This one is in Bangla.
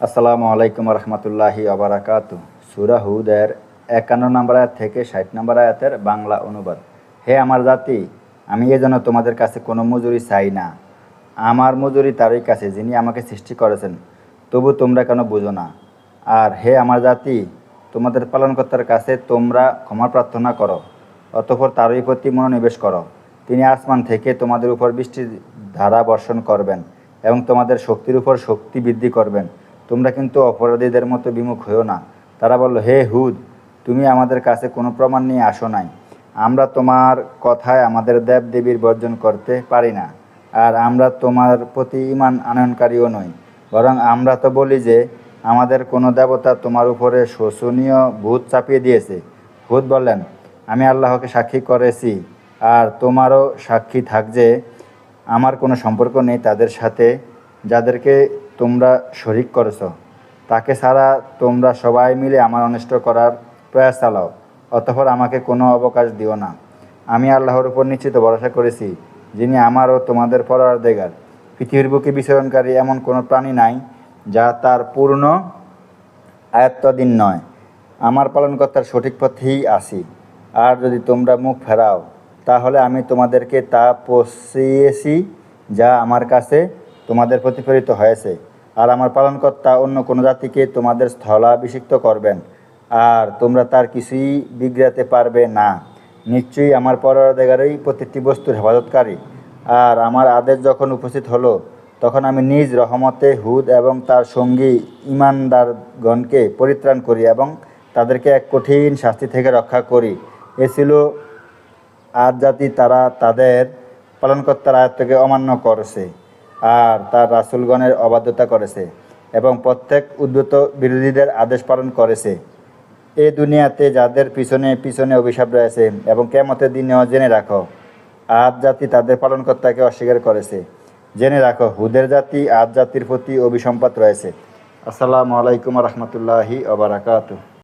আসসালামু আলাইকুম রহমতুল্লাহি আবরাকাতু। সূরা হুদের 51 নম্বর আয়াত থেকে 60 নম্বর আয়াতের বাংলা অনুবাদ। হে আমার জাতি, আমি এজন্য তোমাদের কাছে কোনো মজুরি চাই না। আমার মজুরি তারই কাছে যিনি আমাকে সৃষ্টি করেছেন। তবু তোমরা কেন বুঝো না? আর হে আমার জাতি, তোমাদের পালনকর্তার কাছে তোমরা ক্ষমা প্রার্থনা করো, অতঃপর তারই প্রতি মনোনিবেশ করো। তিনি আসমান থেকে তোমাদের উপর বৃষ্টির ধারা বর্ষণ করবেন এবং তোমাদের শক্তির উপর শক্তি বৃদ্ধি করবেন। তোমরা কিন্তু অপরাধীদের মতো বিমুখ হইও না। তারা বলল, হে হুদ, তুমি আমাদের কাছে কোনো প্রমাণ নিয়ে আসো নাই। আমরা তোমার কথায় আমাদের দেব দেবীর বর্জন করতে পারি না, আর আমরা তোমার প্রতি ঈমান আনয়নকারীও নই। বরং আমরা তো বলি যে আমাদের কোনো দেবতা তোমার উপরে শোচনীয় ভূত চাপিয়ে দিয়েছে। হুদ বললেন, আমি আল্লাহকে সাক্ষী করেছি, আর তোমারও সাক্ষী থাক যে আমার কোনো সম্পর্ক নেই তাদের সাথে যাদেরকে তোমরা শরিক করেছ। তাকে ছাড়া তোমরা সবাই মিলে আমার অনিষ্ট করার প্রয়াস চালাও, অতঃপর আমাকে কোনো অবকাশ দিও না। আমি আল্লাহর উপর নিশ্চিত ভরসা করেছি, যিনি আমার ও তোমাদের পরওয়ারদিগার। পৃথিবীর বুকে বিচরণকারী এমন কোনো প্রাণী নাই যা তার পূর্ণ আয়ত্তাধীন নয়। আমার পালনকর্তার সঠিক পথেই আসি। আর যদি তোমরা মুখ ফেরাও, তাহলে আমি তোমাদেরকে তা পৌঁছিয়েছি যা আমার কাছে তোমাদের প্রতিফলিত হয়েছে। আর আমার পালনকর্তা অন্য কোনো জাতিকে তোমাদের স্থলাভিষিক্ত করবেন, আর তোমরা তার কিছুই বিগড়াতে পারবে না। নিশ্চয়ই আমার পরওয়ারদিগারই প্রতিটি বস্তুর হেফাজতকারী। আর আমার আদেশ যখন উপস্থিত হলো, তখন আমি নিজ রহমতে হুদ এবং তার সঙ্গী ঈমানদারগণকে পরিত্রাণ করি এবং তাদেরকে এক কঠিন শাস্তি থেকে রক্ষা করি। এ ছিল আদ জাতি, তারা তাদের পালনকর্তার আয়াতকে অমান্য করেছে আর তার রাসূলগণের অবাধ্যতা করেছে এবং প্রত্যেক উদ্ধত বিরোধীদের আদেশ পালন করেছে। এ দুনিয়াতে যাদের পিছনে পিছনে অভিশাপ রয়েছে এবং কিয়ামতের দিনেও জেনে রাখো, আদ জাতি তাদের পালনকর্তাকে অস্বীকার করেছে। জেনে রাখো, হুদের জাতি আদ জাতির প্রতি অভিসম্পাত রয়েছে। আসসালামু আলাইকুম রহমতুল্লাহি ওয়া বারাকাতুহু।